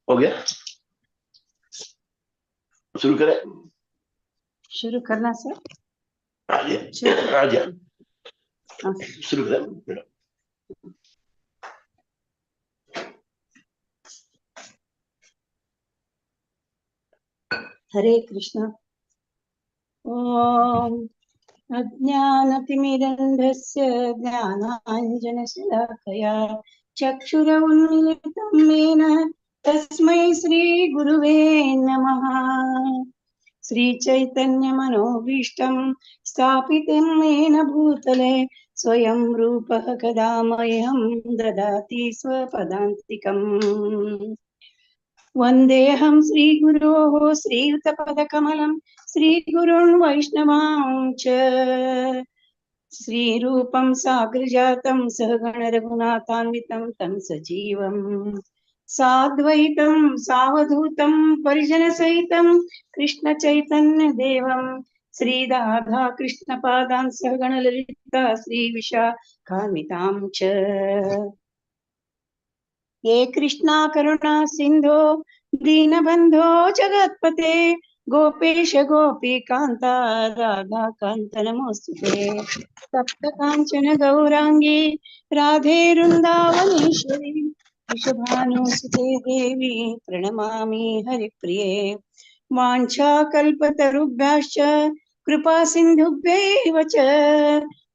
हो गया? शुरू करें? शुरू करना सर? आ गया। शुरू करें? हरे कृष्ण। ओम अज्ञानतिमिरन्धस्य ज्ञानाञ्जनशलाकया चक्षुरुन्मीलितं येन तस्मै श्रीगुरुवे नमः। श्रीचैतन्यमनोभीष्टं स्थापितं येन भूतले स्वयं रूपः कदा मह्यं ददाति स्वपदान्तिकम्। वन्देऽहं श्रीगुरोः श्रीयुतपदकमलं श्रीगुरुन् वैष्णवांश्च श्रीरूपं साग्रजातं सहगण रघुनाथान्वितं तं सजीवं साद्वैतं सावधूतं परिजनसहितं कृष्णचैतन्यदेवं श्रीराधा कृष्णपादान् सहगण ललिता श्रीविशाखान्वितां च। हे कृष्णा करुणा सिंधो दीनबंधो जगत्पते गोपेश गोपीकांता राधा कांत नमोस्तुते। सप्त कांचन गौरांगी राधे वृंदावनेश्वरी वृषभानुसुते देवी प्रणमामि हरिप्रिये। वाञ्छाकल्पतरुभ्यश्च कृपा सिन्धुभ्यैव च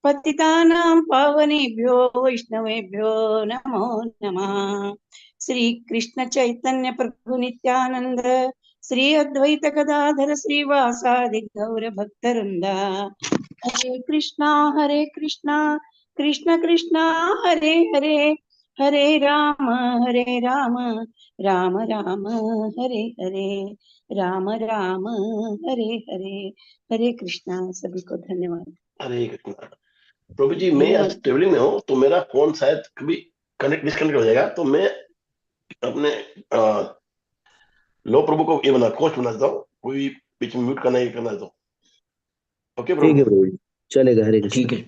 पतितानां पावनेभ्यो वैष्णवेभ्यो नमो नमः। श्री कृष्ण चैतन्य प्रभु नित्यानंद श्री अद्वैत गदाधर श्रीवासादि गौर भक्तवृंदा। हरे कृष्णा कृष्ण कृष्णा हरे हरे हरे राम राम राम हरे हरे राम राम हरे हरे। हरे कृष्णा। सभी को धन्यवाद। हरे कृष्ण। प्रभु जी, मैं आज ट्रेवलिंग में हूँ तो मेरा फोन शायद कभी डिस्कनेक्ट हो जाएगा, तो मैं अपने लो प्रभु को ये कोच बना देता हूँ, कोई बीच में म्यूट करना ही करना देता हूँ। ओके प्रभु? ठीक है प्रभु जी, चलेगा। हरे कृष्ण। ठीक है।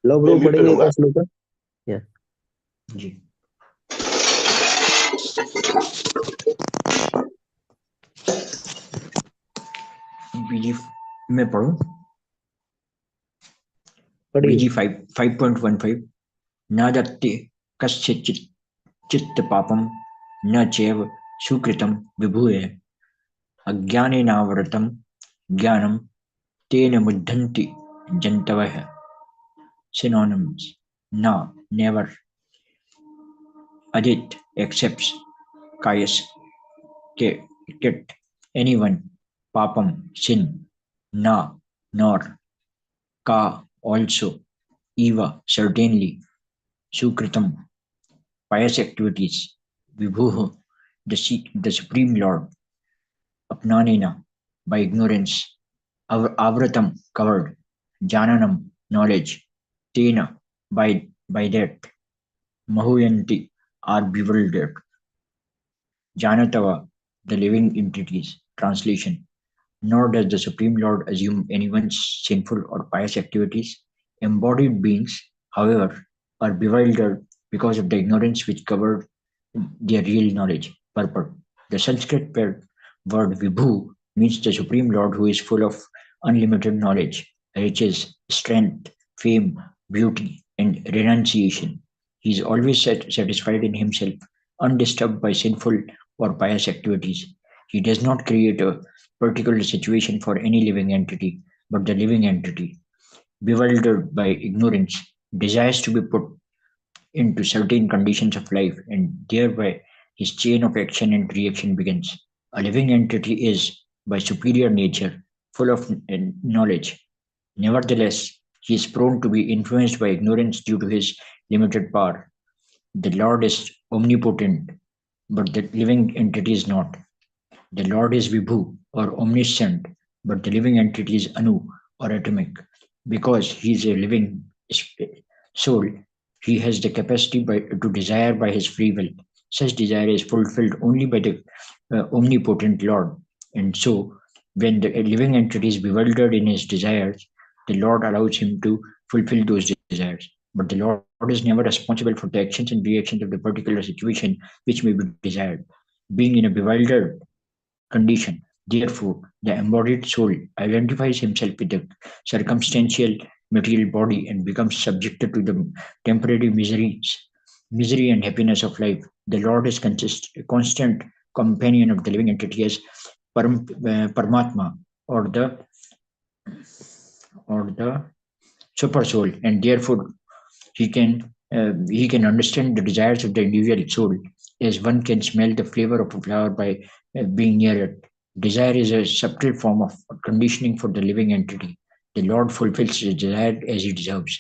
लो प्रभु पढ़ेंगे क्या श्लोका? जी बीजी मैं पढ़ूं? बीजी 5.15 न दत्ते कस्यचित् चित्त पापम न चैव सुकृतं विभूय अज्ञानेनावृतं ज्ञानं तेन मुद्धन्ति जन्तवः। Synonyms: na, never. Adit accepts. Kayas, kit, anyone. Papam, sin. Na, nor. Ka, also. Eva, certainly. Sukritam, pious activities. Vibhuhu, the Supreme Lord. Apnanena, by ignorance. Avratam, covered. Jananam, knowledge. Tena, by that. Mahuyanti, are bewildered. Janatava, the living entities. Translation: nor does the Supreme Lord assume anyone's sinful or pious activities. Embodied beings, however, are bewildered because of the ignorance which covered their real knowledge. Purport: the Sanskrit word Vibhu means the Supreme Lord who is full of unlimited knowledge, riches, strength, fame, beauty, and renunciation. He is always satisfied in himself, undisturbed by sinful or pious activities. He does not create a particular situation for any living entity, but the living entity, bewildered by ignorance, desires to be put into certain conditions of life, and thereby his chain of action and reaction begins. A living entity is, by superior nature, full of knowledge. Nevertheless, he is prone to be influenced by ignorance due to his limited power. The Lord is omnipotent, but the living entity is not. The Lord is Vibhu, or omniscient, but the living entity is Anu, or atomic. Because he is a living soul, he has the capacity to desire by his free will. Such desire is fulfilled only by the omnipotent Lord. And so, when the living entity is bewildered in his desires, the Lord allows him to fulfill those desires. But the Lord is never responsible for the actions and reactions of the particular situation which may be desired. being in a bewildered condition. Therefore, the embodied soul identifies himself with the circumstantial material body and becomes subjected to the temporary misery and happiness of life. The Lord is constant companion of the living entity as Paramatma or the super soul, and therefore he can understand the desires of the individual soul as one can smell the flavor of a flower by being near it. Desire is a subtle form of conditioning for the living entity. The Lord fulfills his desire as he deserves.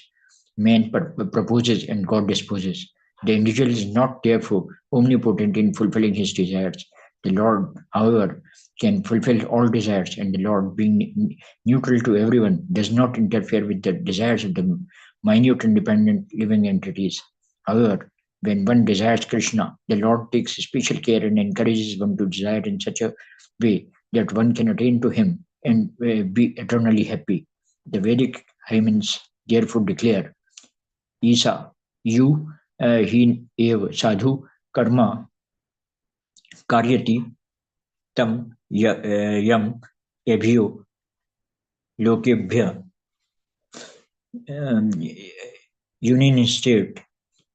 Man proposes and God disposes. The individual is not therefore omnipotent in fulfilling his desires. The Lord, however, can fulfill all desires, and the Lord, being neutral to everyone, does not interfere with the desires of the minute independent living entities. However, when one desires Krishna, the Lord takes special care and encourages one to desire in such a way that one can attain to him and be eternally happy. The Vedic hymns therefore declare, Isa, you he ev sadhu karma karyati tam yam abhyo lokebhya union state.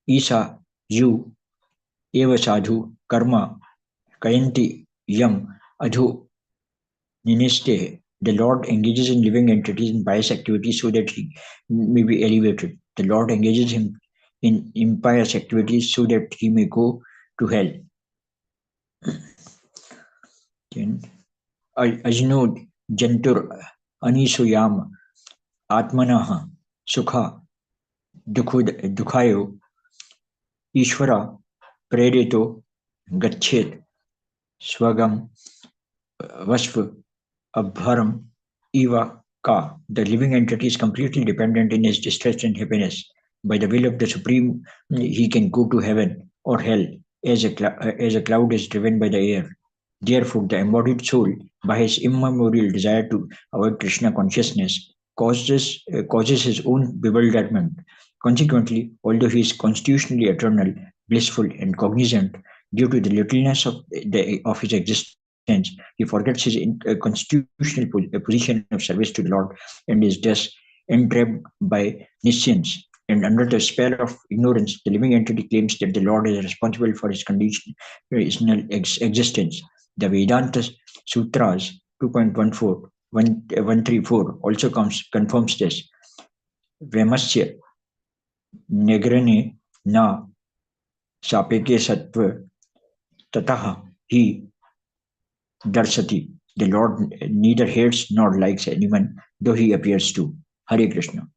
Isa, you eva sadhu karma kayanti yam adhu niniste. The Lord engages in living entities in pious activities so that he may be elevated. The Lord engages him in impious activities so that he may go to hell. Ajnod jantur anisuyam atmanah sukha dukhayo ishvara prerito gachet swagam vasva abharam eva ka. The living entity is completely dependent in his distress and happiness. By the will of the Supreme, he can go to heaven or hell as a cloud is driven by the air. Therefore, the embodied soul, by his immemorial desire to avoid Krishna consciousness, causes his own bewilderment. Consequently, although he is constitutionally eternal, blissful, and cognizant, due to the littleness of his existence, he forgets his constitutional position of service to the Lord and is thus entrapped by nescience. And under the spell of ignorance, the living entity claims that the Lord is responsible for his conditional existence. The Vedanta Sutras 2.14 134 also confirms this. Vemasya negrane na sapeke sattva tataha he darsati. The Lord neither hates nor likes anyone, though he appears to. Hare Krishna.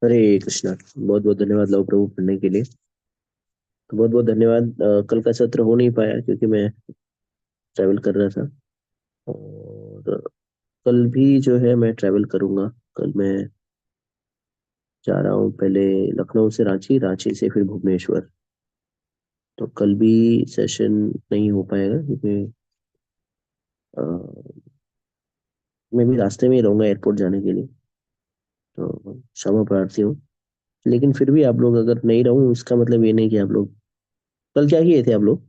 हरे कृष्णा। बहुत बहुत धन्यवाद love प्रभु पढ़ने के लिए। तो बहुत बहुत धन्यवाद। कल का सत्र हो नहीं पाया क्योंकि मैं ट्रैवल कर रहा था, और कल भी जो है मैं ट्रैवल करूंगा। कल मैं जा रहा हूँ पहले लखनऊ से रांची, रांची से फिर भुवनेश्वर। तो कल भी सेशन नहीं हो पाएगा क्योंकि मैं भी रास्ते में ही रहूंगा एयरपोर्ट जाने के लिए, तो क्षमा प्रार्थी हूँ। लेकिन फिर भी आप लोग अगर नहीं रहूं इसका मतलब ये नहीं कि आप लोग कल क्या किए थे आप लोग?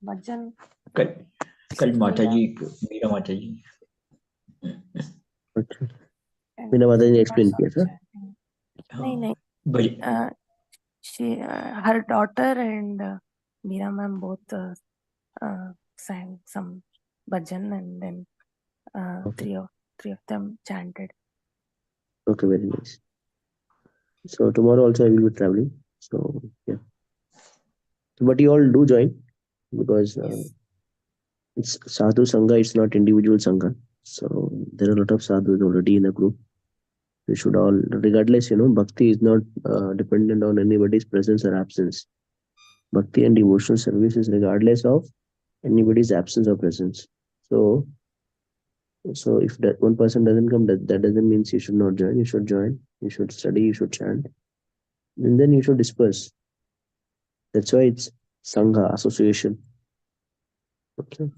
भजन कल माता जी, मीरा माता जी। अच्छा, मीरा माता जी ने एक्सप्लेन किया था? नहीं, her daughter and Meera ma'am both sang some bhajan, and then Okay. three of them chanted. Okay, very nice. So tomorrow also I will be traveling. So yeah, but you all do join because it's sadhu sangha. It's not individual sangha. So there are a lot of sadhus already in the group. We should all, regardless, bhakti is not dependent on anybody's presence or absence. Bhakti and devotional service is regardless of anybody's absence or presence. So if that one person doesn't come, that doesn't mean you should not join. You should join. You should study. You should chant, and then you should disperse. That's why it's sangha, association. Okay.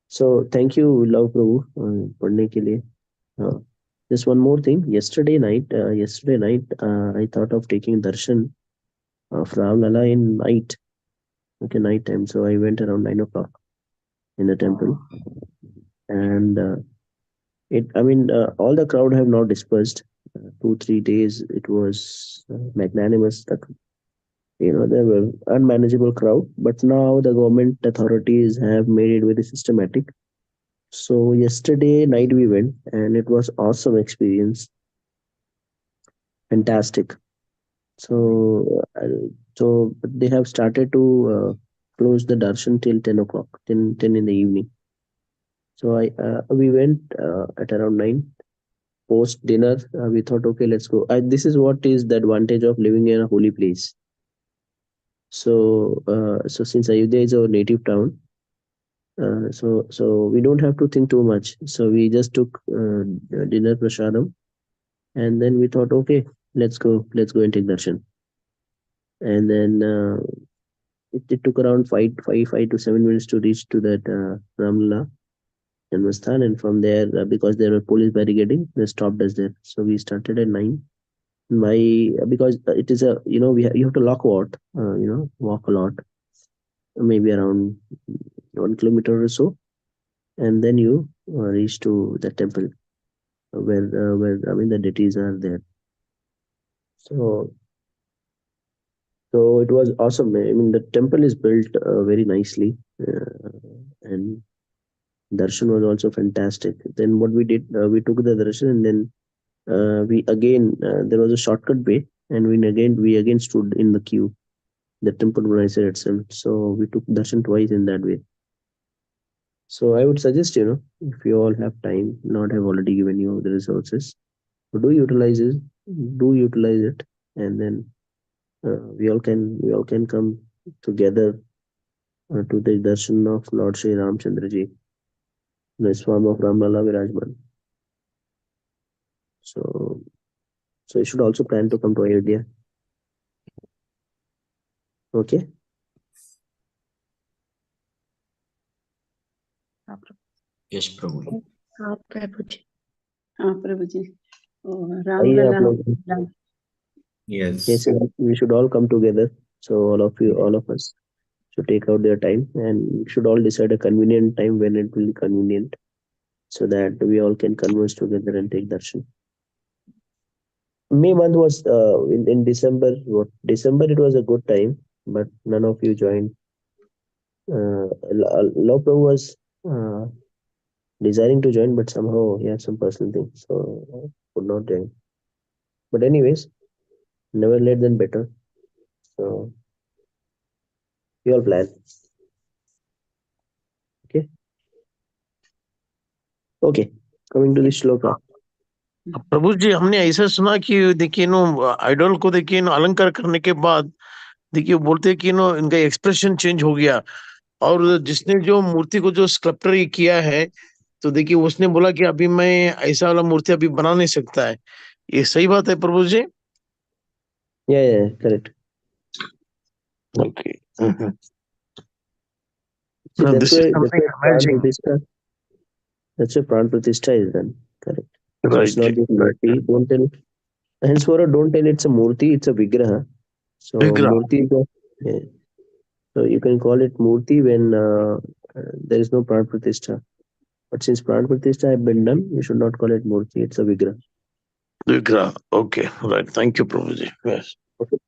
So thank you, love Prabhu, पढ़ने के लिए. Just one more thing. I thought of taking darshan of Ram Lala in night. Okay, night time. So I went around 9 o'clock in the temple, and all the crowd have now dispersed. 2 3 days it was magnanimous. There were unmanageable crowd, but now the government authorities have made it very systematic. So yesterday night we went, and it was awesome experience, fantastic. So they have started to close the darshan till 10 o'clock, 10 in the evening. So we went at around 9. Post dinner, we thought, okay, let's go. This is what is the advantage of living in a holy place. So since Ayodhya is our native town, so we don't have to think too much. So we just took dinner prasadam, and then we thought, okay, let's go and take darshan. And then it took around 5 to 7 minutes to reach to that Ramlala Janmasthan, and from there, because there were police barricading, they stopped us there. So we started at 9. My Because it is a you have to walk a lot, maybe around 1 kilometer or so, and then you reach to the temple where the deities are there. So it was awesome. I mean, the temple is built very nicely, and darshan was also fantastic. Then what we did, we took the darshan, and then we again there was a shortcut way, and we again stood in the queue, the temple organizer itself. So we took darshan twice in that way. So I would suggest, if you all have time, not have already given you the resources, do utilize it, and then we all can come together to the darshan of Lord Sri Ramchandra Ji, the Swam of Ramlala Virajman. So you should also plan to come to Ayodhya. Okay. Yes, Prabhuji. हाँ प्रभु जी, हाँ प्रभु जी, आइए रामलला आप लोग. Yes. Yes, we should all come together. So all of us should take out their time, and we should all decide a convenient time when it will be convenient, so that we all can converse together and take darshan. May month was in December. What December? It was a good time, but none of you joined. Lopo was desiring to join, but somehow he had some personal things, so could not join. But anyways, never late than better. So we all plan. Okay. Okay. Coming to the shloka. प्रभु जी, हमने ऐसा सुना कि देखिए idol को देखिए अलंकार करने के बाद देखिए बोलते हैं कि इनका एक्सप्रेशन चेंज हो गया, और जिसने जो मूर्ति को जो स्कल्पटर किया है, तो देखिए उसने बोला कि अभी मैं ऐसा वाला मूर्ति अभी बना नहीं सकता है। ये सही बात है प्रभु जी? Yeah, correct. Okay. Mhm. See, No, that's this is why something Pran amazing. Pratishtha. That's why Pran Pratishtha is done. Correct. So it's Right. not just murti. Don't tell. Henceforward, don't tell it's a murti. It's a vigraha. So Vigra. murti is yeah. So you can call it murti when there is no Pran Pratishtha. But since Pran Pratishtha have been done, you should not call it murti. It's a vigraha. Vigra. Okay. Right. Thank you, Prabhu ji. Yes. Okay.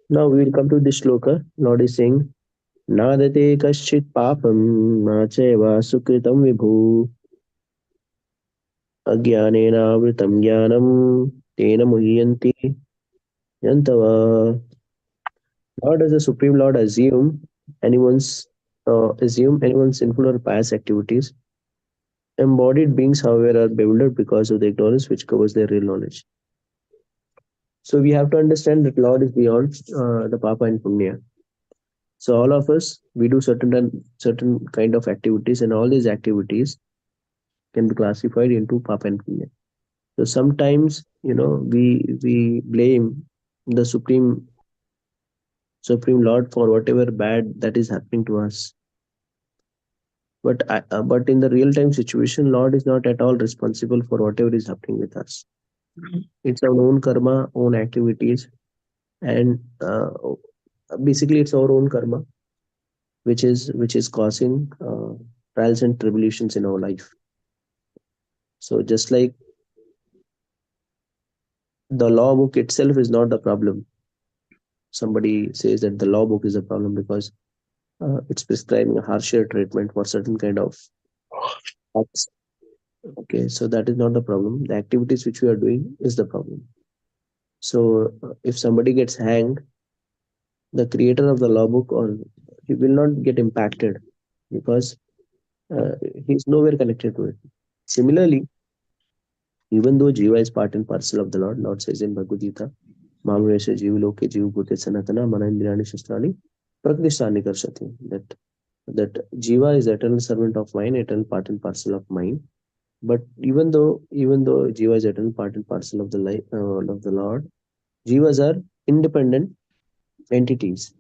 Now we will come to this shloka. Lord is saying, Nadate kaschit papam nacheva sukritam vibhu अज्ञानेनावृतं ज्ञानं तेन मुह्यन्ति यन्तव. Nor does the Supreme Lord assume anyone's sinful or pious activities. Embodied beings, however, are bewildered because of the ignorance which covers their real knowledge. So we have to understand that Lord is beyond the Papa and Punya. So all of us, we do certain kind of activities, and all these activities can be classified into Papa and Punya. So sometimes, we blame the Supreme Lord for whatever bad that is happening to us. But in the real time situation, Lord is not at all responsible for whatever is happening with us. It's our own karma, own activities, and basically it's our own karma which is causing trials and tribulations in our life. So just like the law book itself is not the problem. Somebody says that the law book is a problem because it's prescribing a harsher treatment for certain kind of acts. Okay, so that is not the problem. The activities which we are doing is the problem. So if somebody gets hanged, the creator of the law book, or he will not get impacted because uh, he's nowhere connected to it. Similarly, even though Jiva is part and parcel of the Lord, Lord says in Bhagavad Gita, Mamresha Jivaloke Jivabhute Sanatana Manandirani Shastrani Praktishtani Karshati. That Jiva is eternal servant of mine, eternal part and parcel of mine. But even though Jiva is eternal part and parcel of the life of the Lord, Jivas are independent entities,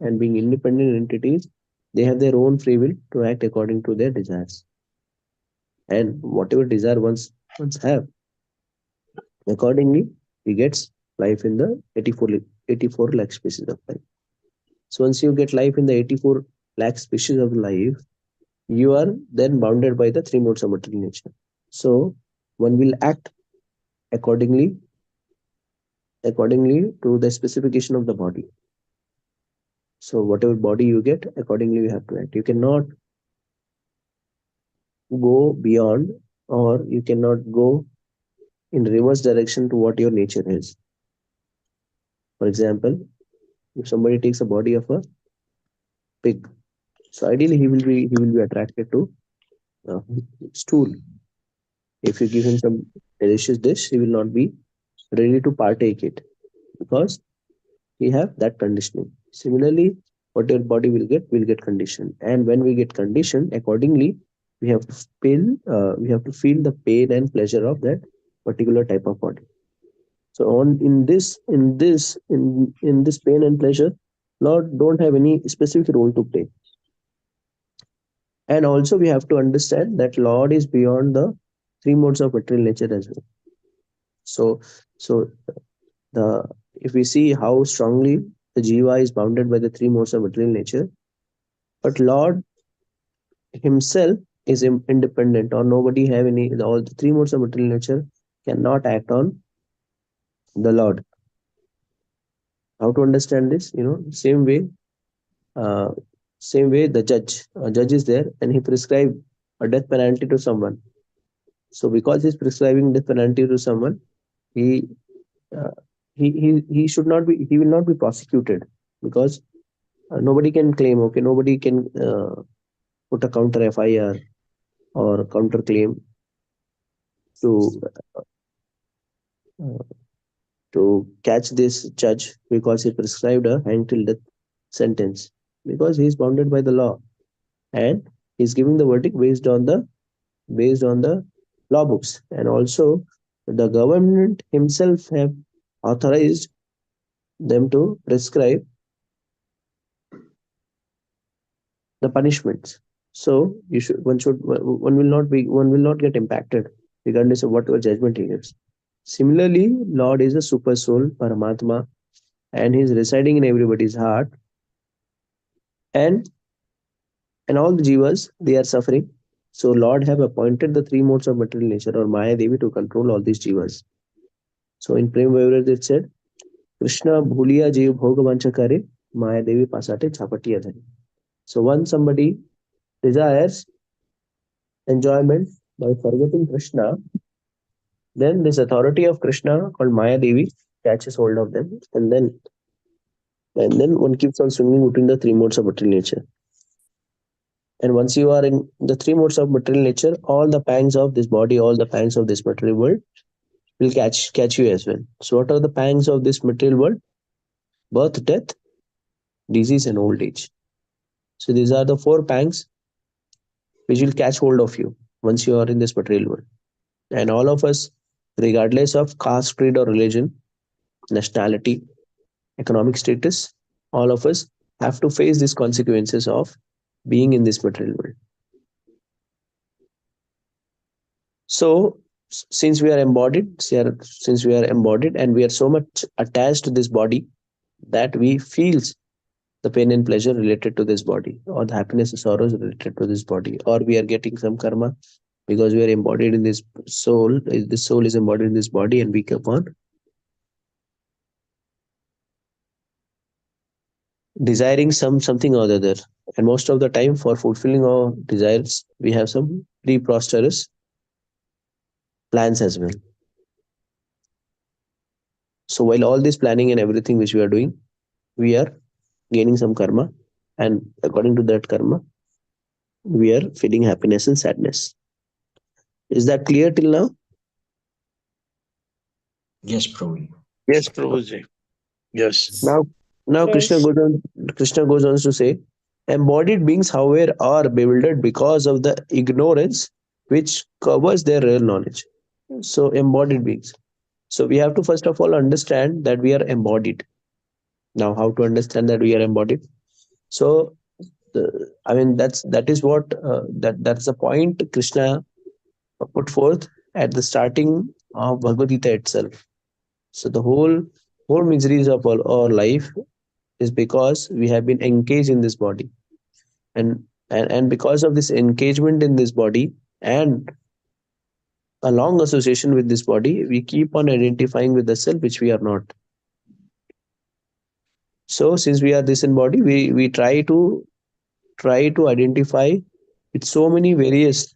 and being independent entities, they have their own free will to act according to their desires, and whatever desire ones have, accordingly, he gets life in the 84 lakh species of life. So once you get life in the 84 lakh species of life, you are then bounded by the three modes of material nature. So one will act accordingly accordingly to the specification of the body. So whatever body you get, accordingly you have to act. You cannot go beyond, or you cannot go in reverse direction to what your nature is. For example, if somebody takes a body of a pig, so ideally he will be attracted to uh, stool. If you give him some delicious dish, he will not be ready to partake it because he have that conditioning. Similarly, what your body will get conditioned, and when we get conditioned, accordingly, we have to feel the pain and pleasure of that particular type of body. So on in this pain and pleasure, Lord don't have any specific role to play. And also we have to understand that Lord is beyond the three modes of material nature as well. So the if we see how strongly the jiva is bounded by the three modes of material nature, but Lord himself is independent, or nobody have any, all the three modes of material nature cannot act on the Lord. How to understand this? Uh, same way the judge is there and he prescribe a death penalty to someone. So because he's prescribing death penalty to someone, he uh, he should not be he will not be prosecuted because nobody can claim, okay, nobody can put a counter FIR or counter claim to uh, to catch this judge because he prescribed a hang till death sentence, because he is bounded by the law and he's giving the verdict based on the law books. And also the government himself have authorized them to prescribe the punishments. So one will not get impacted regardless of whatever judgment he gives. Similarly, Lord is a super soul, Paramatma, and he's residing in everybody's heart. And all the jivas, they are suffering. So Lord have appointed the three modes of material nature, or Maya Devi, to control all these jivas. So in Prem Vairaj it said, Krishna bhuliya jiv bhogavancha kare, Maya Devi pasate chapatiya dhare. So once somebody desires enjoyment by forgetting Krishna, then this authority of Krishna called Maya Devi catches hold of them, and then one keeps on swinging between the three modes of material nature. And once you are in the three modes of material nature, all the pangs of this body, all the pangs of this material world will catch you as well. So what are the pangs of this material world? Birth, death, disease, and old age. So these are the four pangs which will catch hold of you once you are in this material world. And all of us, regardless of caste, creed, or religion, nationality, economic status, all of us have to face these consequences of being in this material world. So since we are embodied, since we are embodied and we are so much attached to this body that we feel the pain and pleasure related to this body, or the happiness and sorrows related to this body, or we are getting some karma because we are embodied in this soul. This soul is embodied in this body, and we keep on desiring something or the other. And most of the time, for fulfilling our desires, we have some preposterous plans as well. So while all this planning and everything which we are doing, we are gaining some karma, and according to that karma, we are feeling happiness and sadness. Is that clear till now? Yes, Prabhu. Yes, Prabhuji. Yes. Now Krishna Yes. goes on. Krishna goes on to say, embodied beings, however, are bewildered because of the ignorance which covers their real knowledge. So embodied beings. So we have to first of all understand that we are embodied. Now, how to understand that we are embodied? So, I mean, that is what that's the point Krishna put forth at the starting of Bhagavad Gita itself. So the whole miseries of all our life is because we have been engaged in this body, and because of this engagement in this body and a long association with this body, we keep on identifying with the self which we are not. So since we are this in body, we try to identify with so many various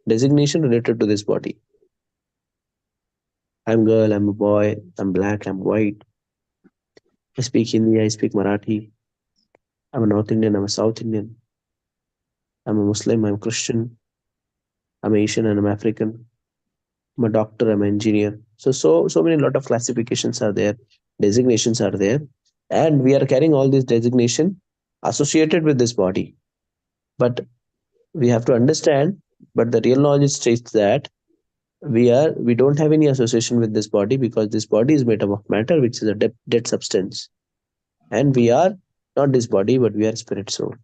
designation related to this body. I'm girl, I'm a boy, I'm black, I'm white, I speak Hindi, I speak Marathi, I'm a North Indian, I'm a South Indian, I'm a Muslim, I'm a Christian, I'm Asian, and I'm African, I'm a doctor, I'm an engineer. So many lot of classifications are there, designations are there, and we are carrying all these designation associated with this body. But we have to understand, but the real knowledge states that we don't have any association with this body, because this body is made up of matter, which is a dead substance, and we are not this body, but we are spirit soul.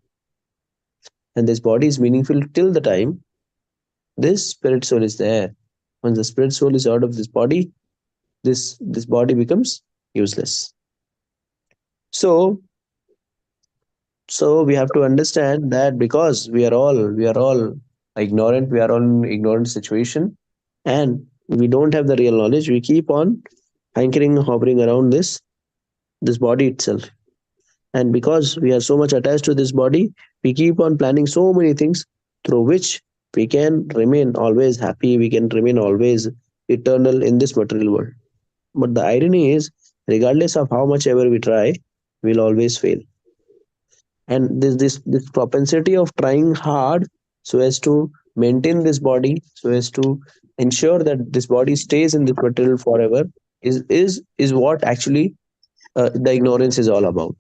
And this body is meaningful till the time this spirit soul is there. Once the spirit soul is out of this body, this body becomes useless. So so we have to understand that because we are all ignorant, we are all in ignorant situation, and we don't have the real knowledge, we keep on hankering, hovering around this body itself. And because we are so much attached to this body, we keep on planning so many things through which we can remain always happy, we can remain always eternal in this material world. But the irony is, regardless of how much ever we try, we'll always fail. And this propensity of trying hard so as to maintain this body, so as to ensure that this body stays in this material forever, is what actually the ignorance is all about.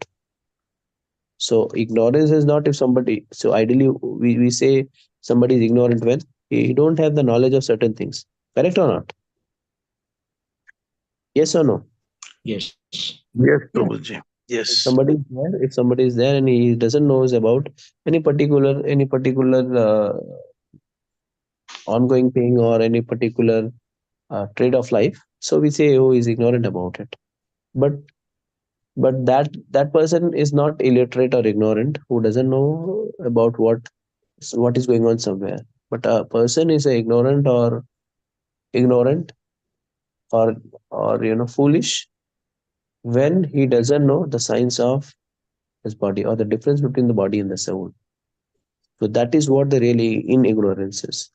So ignorance is not if somebody, so ideally we say somebody is ignorant when he don't have the knowledge of certain things. Correct or not? Yes or no? Yes. Yes, Yeah. Prabhuji. If Yes. somebody is there, if somebody is there and he doesn't knows about any particular ongoing thing, or any particular trade of life, so we say, oh, he's ignorant about it. But that person is not illiterate or ignorant who doesn't know about what is going on somewhere. But a person is a ignorant or foolish when he doesn't know the science of his body, or the difference between the body and the soul. So that is what the really in ignorance is.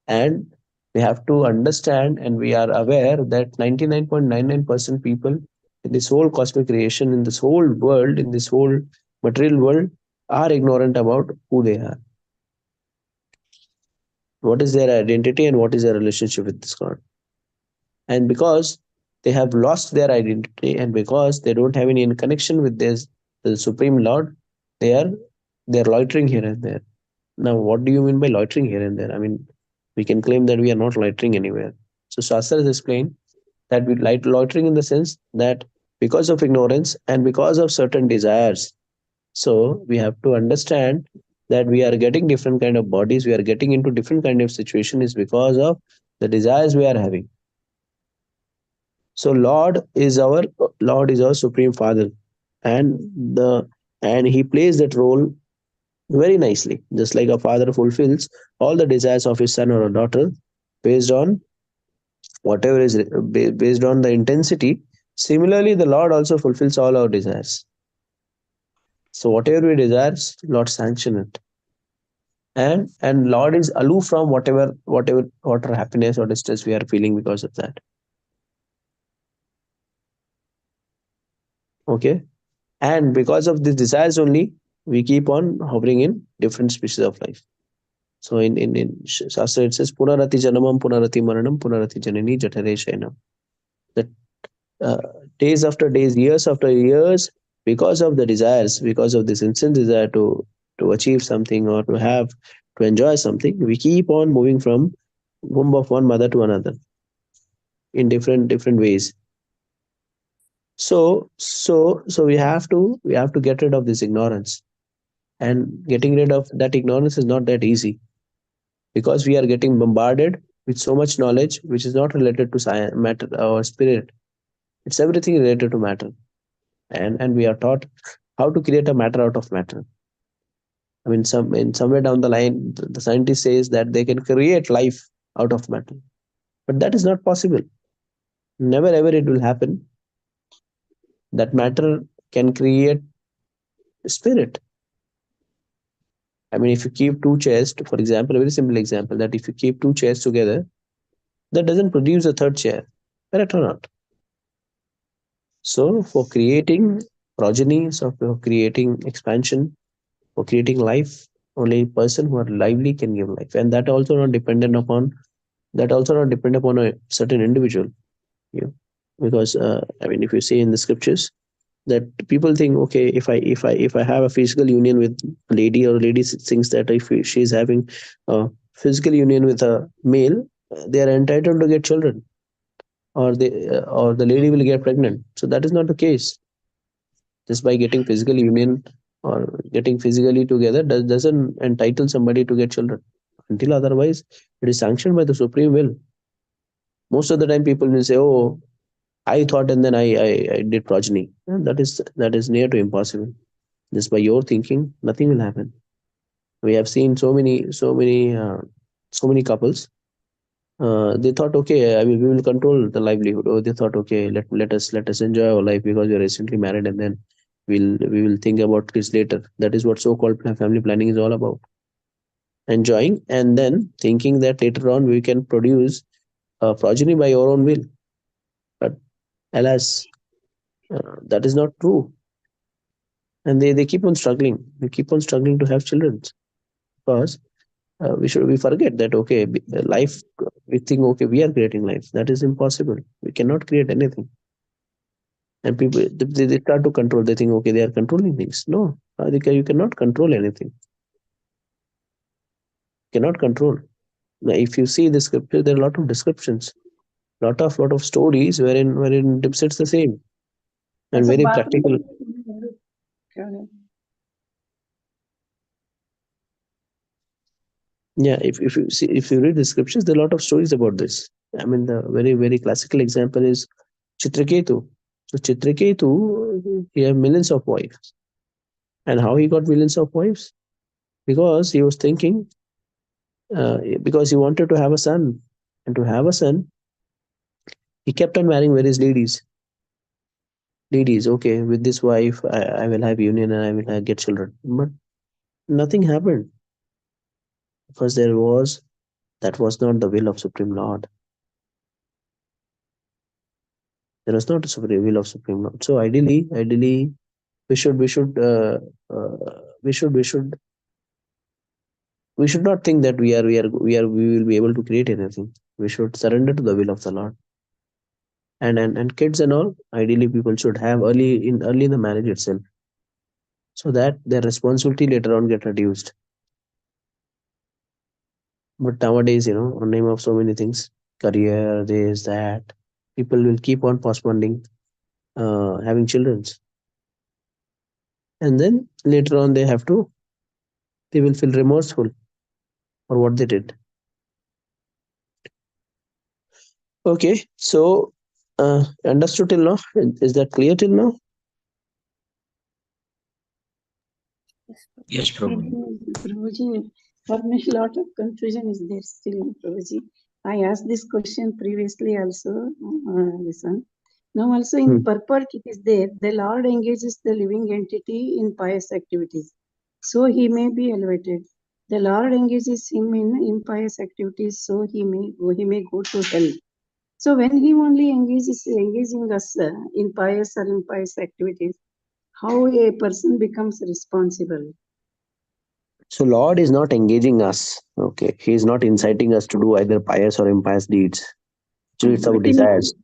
And we have to understand, and we are aware that 99.99% people in this whole cosmic creation, in this whole world, in this whole material world, are ignorant about who they are, what is their identity, and what is their relationship with this God. And because they have lost their identity, and because they don't have any connection with this the Supreme Lord, they are they're loitering here and there. Now, what do you mean by loitering here and there? I mean, we can claim that we are not loitering anywhere. So Shastra has explained that we light loitering in the sense that because of ignorance and because of certain desires. So we have to understand that we are getting different kind of bodies, we are getting into different kind of situation is because of the desires we are having. So Lord is our supreme Father, and the and He plays that role very nicely, just like a father fulfills all the desires of his son or a daughter based on whatever is based on the intensity. Similarly, the Lord also fulfills all our desires. So whatever we desire, Lord sanction it, and Lord is aloof from whatever happiness or distress we are feeling because of that. Okay, and because of these desires only, we keep on hovering in different species of life. So in Shastra it says Punarati Janamam Punarati Maranam Punarati Janani Jatare Shainam. That uh, days after days, years after years, because of the desires, because of this instant desire to achieve something or to enjoy something, we keep on moving from womb of one mother to another in different ways. So we have to get rid of this ignorance, and getting rid of that ignorance is not that easy, because we are getting bombarded with so much knowledge which is not related to science, matter or spirit. It's everything related to matter, and we are taught how to create a matter out of matter. I mean, somewhere down the line, the scientist says that they can create life out of matter, but that is not possible. Never ever it will happen. That matter can create spirit. I mean, if you keep two chairs, for example, a very simple example, that if you keep two chairs together, that doesn't produce a third chair, correct or not? So, for creating progeny, so for creating expansion, for creating life, only person who are lively can give life, and that also not depend upon a certain individual. Yeah, because I mean, if you see in the scriptures that people think, okay, if I have a physical union with a lady, or lady thinks that if she is having a physical union with a male, they are entitled to get children, or the lady will get pregnant. So that is not the case. Just by getting physical union or getting physically together doesn't entitle somebody to get children. Until otherwise, it is sanctioned by the supreme will. Most of the time, people will say, "Oh, I thought, and then I did progeny." And that is near to impossible. Just by your thinking, nothing will happen. We have seen so many couples. They thought, okay, I mean, we will control the livelihood. Or they thought, okay, let us enjoy our life because we are recently married, and then we will think about kids later. That is what so-called family planning is all about. Enjoying and then thinking that later on we can produce a progeny by our own will. But alas, that is not true. And they keep on struggling. They keep on struggling to have children, because we forget that, okay, life, we think, okay, we are creating life. That is impossible. We cannot create anything. And people, they start to control. They think, okay, they are controlling things. No, you cannot control anything. Cannot control. Now, if you see the scripture, there are a lot of descriptions, lot of stories wherein it sits the same, and ऐसा very bathroom practical. क्या है? Yeah, if you read the scriptures, there are a lot of stories about this. I mean, the very classical example is Chitraketu. So Chitraketu, he had millions of wives. And how he got millions of wives? Because he was thinking, because he wanted to have a son. And to have a son, he kept on marrying various ladies. Ladies, okay, with this wife, I will have union, and I will get children. But nothing happened, because that was not the will of Supreme Lord. There was not a supreme will of Supreme Lord. So ideally, we should we should we should we should we should not think that we will be able to create anything. We should surrender to the will of the Lord. And kids and all, ideally people should have early in the marriage itself, so that their responsibility later on get reduced. But nowadays, on name of so many things, career, this, that, people will keep on postponing having children, and then later on they will feel remorseful for what they did. Okay, so understood till now? Is that clear till now? Yes, Prabhu. Prabhuji, for me, a lot of confusion is there still, Prabhuji. I asked this question previously also, this one. Now also in Hmm. purport it is there. The Lord engages the living entity in pious activities. So he may be elevated. The Lord engages him in impious activities, so he may go to hell. So when he only engaging us in pious or impious activities, how a person becomes responsible? So Lord is not engaging us. Okay, He is not inciting us to do either pious or impious deeds. Actually, it's our But desires.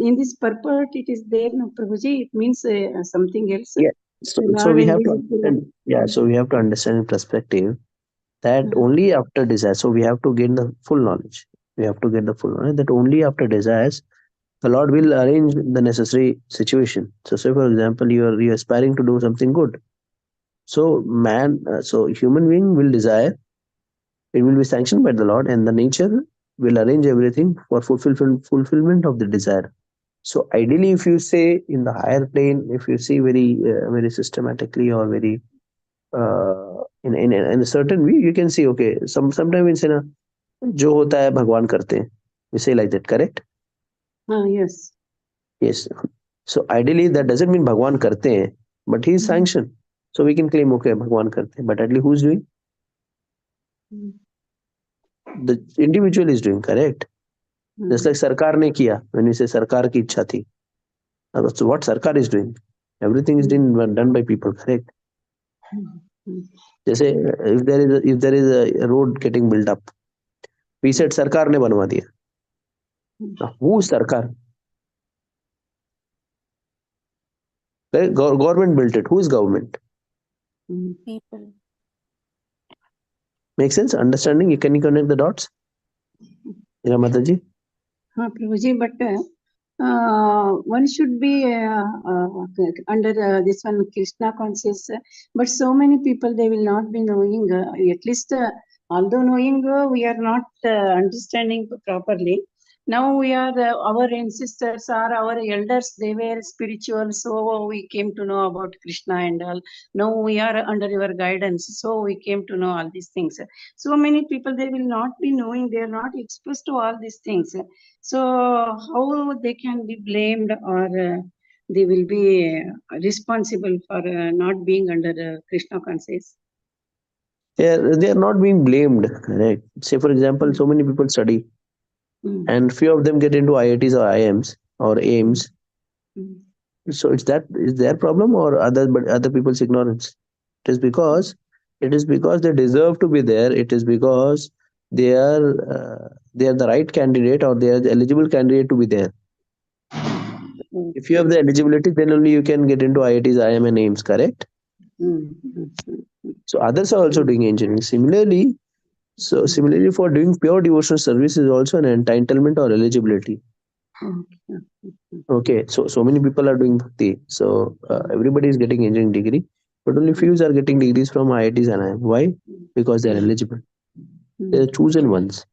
in this purport, it is there, no, Prabhuji. It means something else. Yeah. So, The so Lord we have to engages the understand. Yeah. So we have to understand in perspective that Lord. only after desire. So we have to gain the full knowledge. We have to get the full knowledge that only after desires the Lord will arrange the necessary situation. So, say for example, you're aspiring to do something good. So so human being will desire. It will be sanctioned by the Lord, and the nature will arrange everything for fulfillment of the desire. So ideally, if you say in the higher plane, if you see very systematically or very in a certain way, you can see okay. Sometimes we say ना जो होता है भगवान करते हैं. We say like that, correct? Yes. Yes. So ideally, that doesn't mean भगवान करते हैं, but he is Mm, sanctioned. So we can claim okay भगवान करते हैं, but ideally who's doing? mm, The individual is doing, correct? Just mm, like सरकार ने किया, when we say सरकार की इच्छा थी. So what सरकार is doing? Everything is mm, done by people, correct? mm, mm, जैसे if there is a road getting built up, we said सरकार ने बनवा दिया. mm, Now, who is सरकार? Correct? Government built it. Who is government? mm. People. Make sense? Understanding? Can you connect the dots? Yeah, Mataji? Prabhuji, but one should be under this one Krishna conscious. But so many people they will not be knowing. At least, although knowing, we are not understanding properly. Now we are our ancestors or our elders. They were spiritual, so we came to know about Krishna and all. Now we are under your guidance, so we came to know all these things. So many people they will not be knowing. They are not exposed to all these things. So how they can be blamed or they will be responsible for not being under Krishna conscious? They are not being blamed, correct? Say, for example, Mm, so many people study mm, and few of them get into IITs or IIMs or mm, AIMs. mm, So is their problem or other people's ignorance? It is because they deserve to be there. It is because they are the right candidate or they are the eligible candidate to be there. If you have okay. the eligibility, then only you can get into IITs, IIM, and AIMS, correct? Mm, mm, mm, So others are also mm, doing engineering. mm. Similarly, for doing pure devotional service is also an entitlement or eligibility. Okay. Okay, so many people are doing bhakti. So Mm, everybody is getting engineering degree, but only few mm, are getting degrees from IITs and IIM. Why? mm, Because they are mm, eligible. They are mm, chosen ones.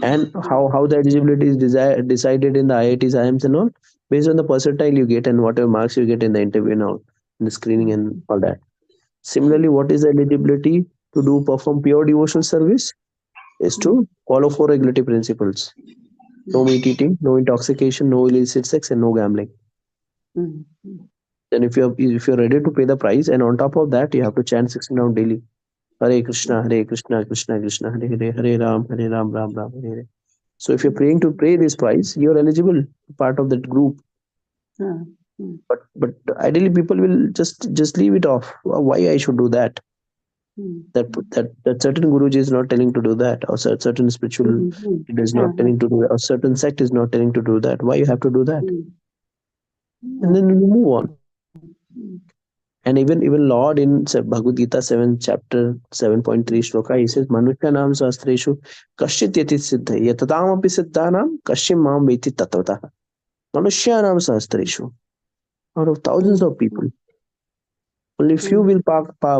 And how the eligibility is decided in the IITs, IIMs and all based on the percentile you get and whatever marks you get in the interview and all, in the screening mm, and all that. Similarly, what is the eligibility to do perform pure devotional service is mm, to follow four regulatory principles: no meat eating, no intoxication, no illicit sex, and no gambling. mm, mm, Then if you're ready to pay the price, and on top of that, you have to chant 16 rounds daily. Hare Krishna, Krishna Krishna, Hare Hare, Hare Ram, Ram Ram, Hare Hare. So if you're praying to pray this price, you're eligible part of that group. mm, mm, But ideally, people will just leave it off. Why I should do that? mm, That certain Guruji is not telling to do that, or certain spiritual mm, mm. leader is not telling to do that, or certain sect is not telling to do that. Why you have to do that? Mm, And then okay. you move on. Mm, And even Lord in Bhagavad Gita 7 chapter 7.3 shloka, he says, Manushanam sastreshu kashit yati siddha yatataam api siddhanam kashim mam veti tatvatah. Manushanam sastreshu. Out of thousands mm, of people, only few mm, will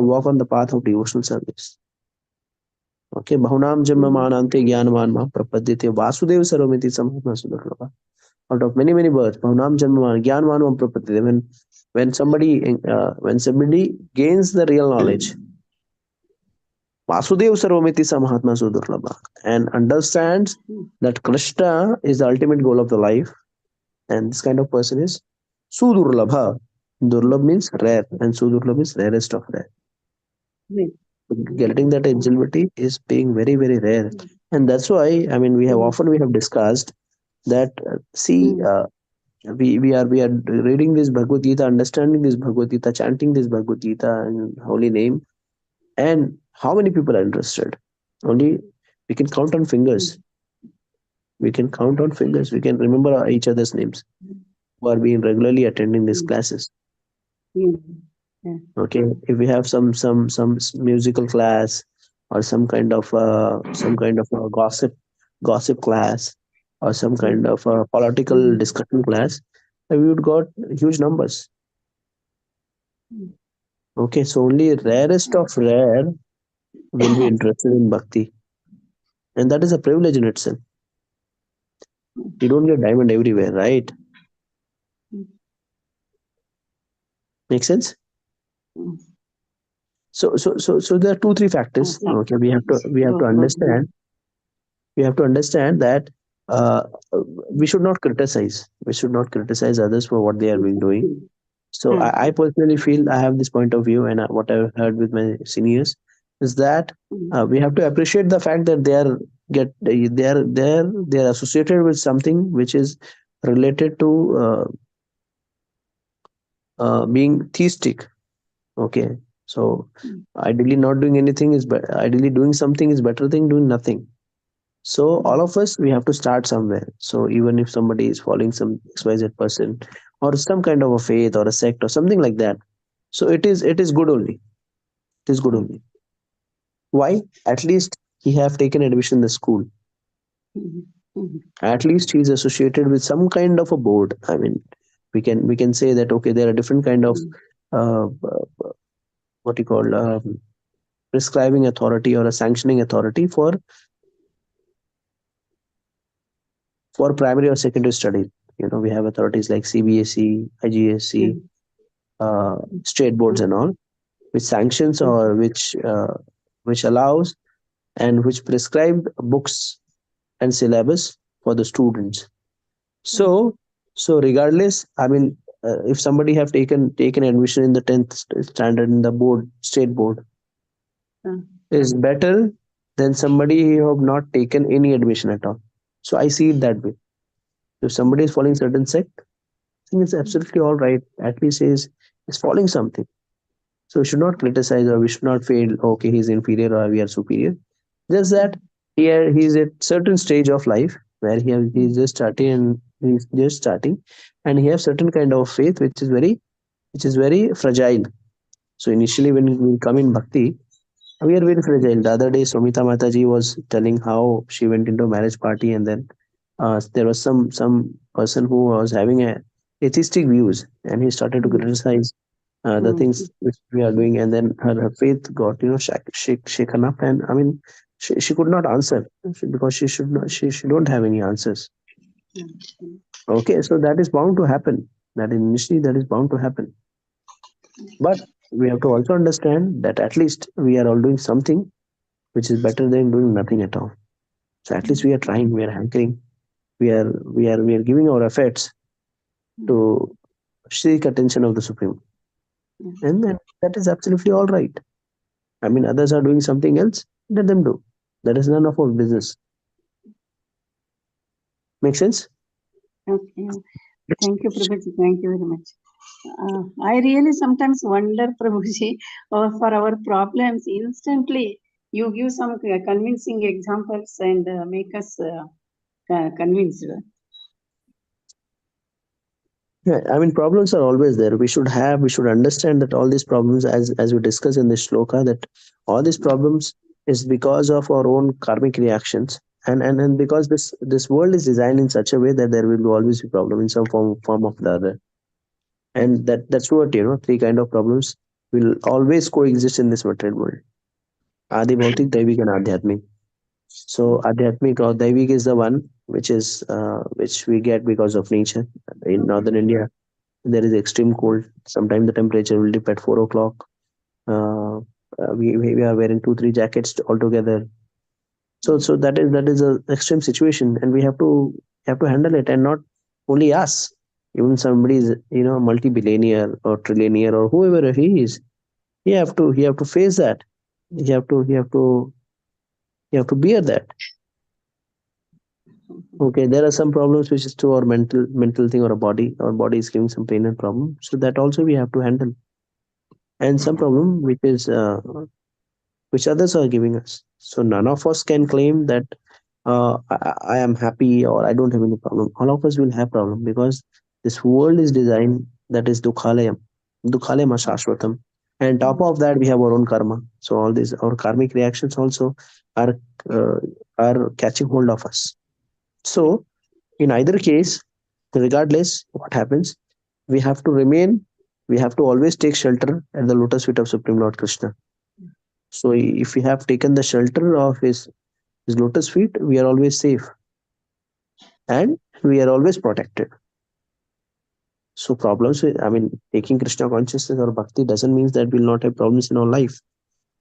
walk on the path of devotional service. Okay, bahunam janmamanante jnanavan ma prapadyate vasudev sarvamiti samhatma sudurlabha. Out of many many births, bahunam janmaman jnanavan ma prapadyate. When somebody gains the real knowledge, Vasudev Sarvamiti Samahatma Sudurlabha, and understands that Krishna is the ultimate goal of the life, and this kind of person is Sudurlabha. Durlabh means rare, and Sudurlabh is rarest of rare. Yes. Getting that agility is being very, very rare. And that's why, I mean, we have discussed that we are reading this Bhagavad Gita, understanding this Bhagavad Gita, chanting this Bhagavad Gita in holy name, and how many people are interested? Only we can count on fingers. We can count on fingers. We can remember each other's names who are being regularly attending these classes. Yeah. Yeah. Okay, if we have some musical class or some kind of a gossip class or some kind of a political discussion class, we would got huge numbers. Okay, so only rarest of rare will be interested in bhakti, and that is a privilege in itself. You don't get diamond everywhere, right? Make sense? Mm. So there are two, three factors. Okay, Go ahead. we have to understand that uh, we should not criticize. We should not criticize others for what they are being doing. So I personally feel I have this point of view, and what I've heard with my seniors is that we have to appreciate the fact that they are associated with something which is related to being theistic. Okay, so ideally not doing anything is ideally doing something is better than doing nothing. So all of us, we have to start somewhere. So even if somebody is following some XYZ person or some kind of a faith or a sect or something like that, so it is good only. It is good only. Why? At least he have taken admission in the school. At least he is associated with some kind of a board. I mean, we can say that okay, there are different kind of what you call prescribing authority or a sanctioning authority for primary or secondary studies. We have authorities like CBSE, IGSE, state boards, and all, which sanctions or which allows and which prescribe books and syllabus for the students. So regardless, I mean, if somebody have taken admission in the 10th standard in the board state board is better than somebody who have not taken any admission at all. So I see it that way. If somebody is following certain sect, I think it's absolutely all right. At least is following something. So we should not criticize or we should not feel okay, he's inferior or we are superior. Just that he's at certain stage of life where he's just starting and he has certain kind of faith which is very fragile. So initially when we come in bhakti, we are very fragile. The other day, Somita Mataji was telling how she went into a marriage party, and then there was some person who was having a atheistic views, and he started to criticize the things which we are doing, and then her faith got shaken up, and I mean she could not answer because she should not she don't have any answers. Okay, so that is bound to happen. That initially that is bound to happen, but we have to also understand that at least we are all doing something which is better than doing nothing at all. So at least we are trying, we are hankering, we are giving our efforts to seek attention of the Supreme, and that is absolutely all right. I mean, others are doing something else, let them do. That is none of our business. Make sense? Okay. Thank you, Prabhuji. Thank you very much. I really sometimes wonder, Prabhuji, for our problems, instantly you give some convincing examples and make us convinced. Yeah, I mean, problems are always there. We should understand that all these problems, as we discuss in this shloka, that all these problems is because of our own karmic reactions, and because this world is designed in such a way that there will always be problem in some form of the other, and that's what three kind of problems will always coexist in this material world. Adi Bhautik, Daivik, and Adhyatmik. So Adhyatmik or Daivik is the one which we get because of nature. In northern India, there is extreme cold. Sometimes the temperature will dip at 4 o'clock. We are wearing 2 3 jackets altogether. So that is a extreme situation, and we have to handle it, and not only us. Even somebody is multi-billionaire or trillionaire or whoever he is, he have to face that. He have to bear that. Okay, there are some problems which is to our mental thing or a body. Our body is giving some pain and problem, so that also we have to handle. And some problem which others are giving us. So none of us can claim that I am happy or I don't have any problem. All of us will have problem because this world is designed that is dukhalayam ashashvatam. And top of that we have our own karma. So all these our karmic reactions also are uh, are catching hold of us. So in either case, regardless what happens, we have to remain. We have to always take shelter at the lotus feet of Supreme Lord Krishna. So if we have taken the shelter of his lotus feet, we are always safe and we are always protected. So taking Krishna consciousness or bhakti doesn't mean that we'll not have problems in our life.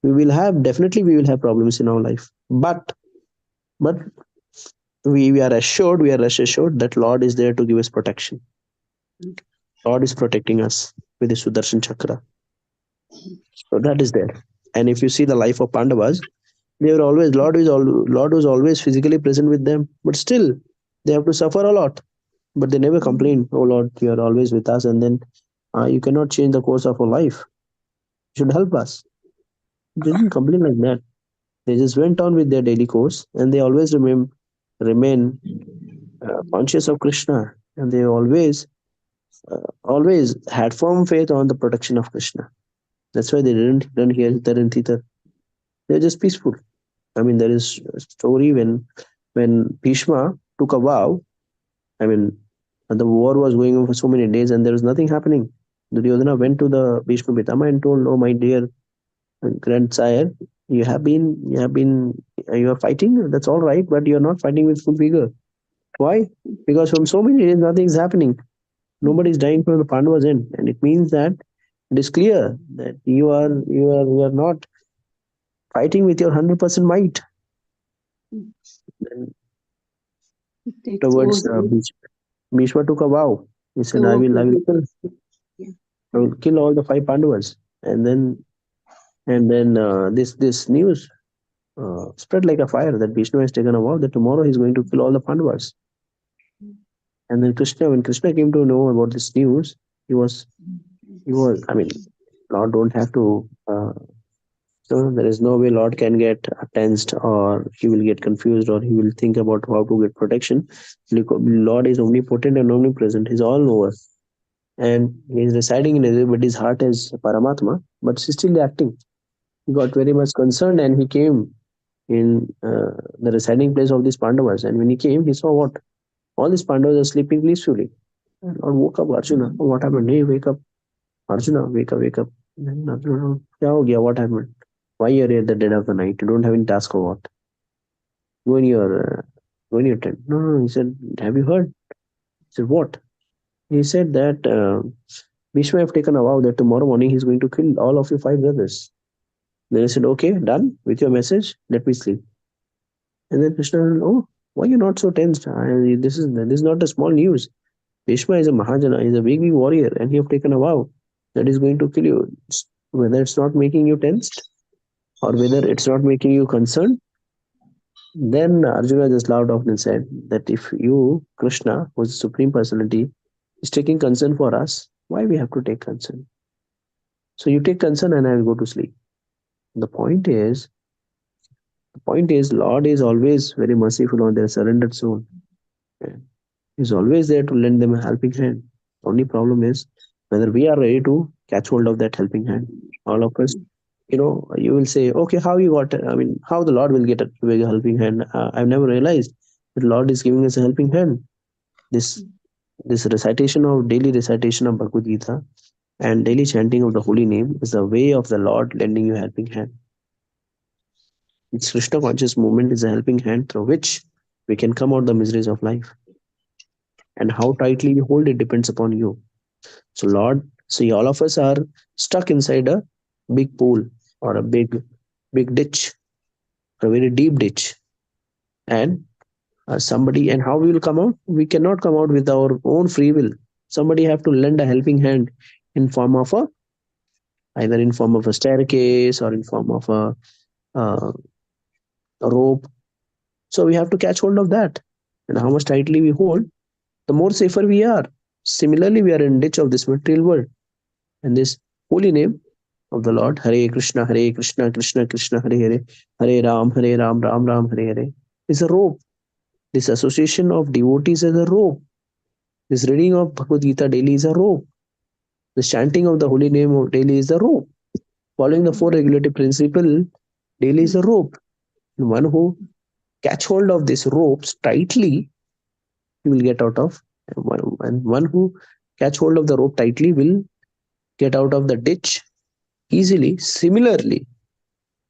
We will have problems in our life. But we are assured, we are rest assured that Lord is there to give us protection. Lord is protecting us with the Sudarshan Chakra. So that is there. And if you see the life of Pandavas, they were always Lord was always physically present with them, but still they have to suffer a lot. But they never complain, "Oh Lord, you are always with us, and then you cannot change the course of our life. You should help us." They didn't complain like that. They just went on with their daily course, and they always remain conscious of Krishna, and they always had firm faith on the protection of Krishna. That's why they didn't run here, there, and thither. They're just peaceful. There is a story when Bhishma took a vow. I mean, the war was going on for so many days and there was nothing happening. Duryodhana went to the Bhishma Pitama and told, "Oh, my dear grandsire, you are fighting. That's all right, but you are not fighting with full vigor. Why? Because from so many days nothing is happening. Nobody is dying from the Pandavas end, and it means that it is clear that you are not fighting with your 100% might." Then It takes more afterwards, than. Bhishma took a vow. He said, Oh, okay, okay. Yeah. I will kill all the 5 Pandavas." And then this news spread like a fire that Vishnu has taken a vow that tomorrow he's going to kill all the Pandavas. And then when Krishna came to know about this news, he was Lord don't have to. So there is no way Lord can get tensed or he will get confused or he will think about how to get protection. Lord is omnipotent and omnipresent. He's all over. And he's residing in everybody's heart as Paramatma, but he's still acting. He got very much concerned and he came in the residing place of these Pandavas. And when he came, he saw what? All these Pandavas are sleeping peacefully. And Lord woke up Arjuna. "Oh, what happened? Hey, wake up. Arjuna, wake up, wake up." Then Arjuna, "Kya ho gaya? What happened? Why you are here at the dead of the night? You don't have any task or what? Go in your, uh, go in your tent." "No, no, no." He said, "Have you heard?" He said, "What?" He said that Bhishma have taken a vow that tomorrow morning he's going to kill all of your 5 brothers. Then he said, "Okay, done with your message. Let me sleep." And then Krishna said, "Oh, why you not so tensed? This is not a small news. Bhishma is a Mahajana, he's a big, big warrior, and he have taken a vow that he's going to kill you. Whether it's not making you tensed or whether it's not making you concerned." Then Arjuna just laughed off and said that if you, Krishna, who is the Supreme Personality, is taking concern for us, why we have to take concern? So you take concern and I will go to sleep. The point is, Lord is always very merciful on their surrendered soul. Yeah. He's always there to lend them a helping hand. Only problem is whether we are ready to catch hold of that helping hand. All of us, you will say, "Okay, how you got? How the Lord will get a helping hand?" I've never realized that Lord is giving us a helping hand. This this daily recitation of Bhagavad Gita and daily chanting of the holy name is the way of the Lord lending you a helping hand. This Krishna conscious movement is a helping hand through which we can come out the miseries of life. And how tightly you hold it depends upon you. So, Lord, see, all of us are stuck inside a big pool or a big ditch, a very deep ditch. And somebody, and how we will come out? We cannot come out with our own free will. Somebody have to lend a helping hand in form of a either in form of a staircase or in form of uh, a rope. So we have to catch hold of that. And how much tightly we hold, the more safer we are. Similarly, we are in ditch of this material world. And this holy name of the Lord, Hare Krishna, Hare Krishna, Krishna Krishna, Hare Hare, Hare Ram, Ram Ram, Hare Hare, is a rope. This association of devotees is a rope. This reading of Bhagavad Gita daily is a rope. The chanting of the holy name of daily is a rope. Following the four regulative principle daily is a rope. And one who catch hold of these ropes tightly, he will get out of. And one who catch hold of the rope tightly will get out of the ditch easily. Similarly,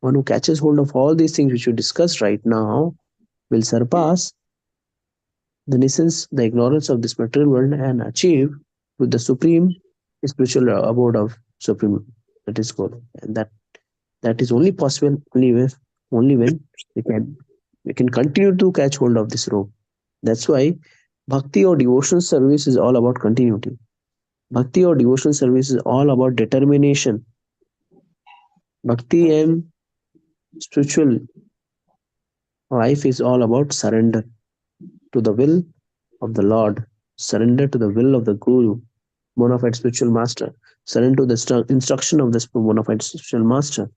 one who catches hold of all these things which we discussed right now will surpass the innocence, the ignorance of this material world and achieve with the supreme spiritual abode of supreme, that is God. And that is only possible only when we can continue to catch hold of this rope. That's why bhakti or devotional service is all about continuity. Bhakti or devotional service is all about determination. Bhakti and spiritual life is all about surrender to the will of the Lord, surrender to the will of the Guru, bona fide spiritual master, surrender to the instruction of this bona fide spiritual master,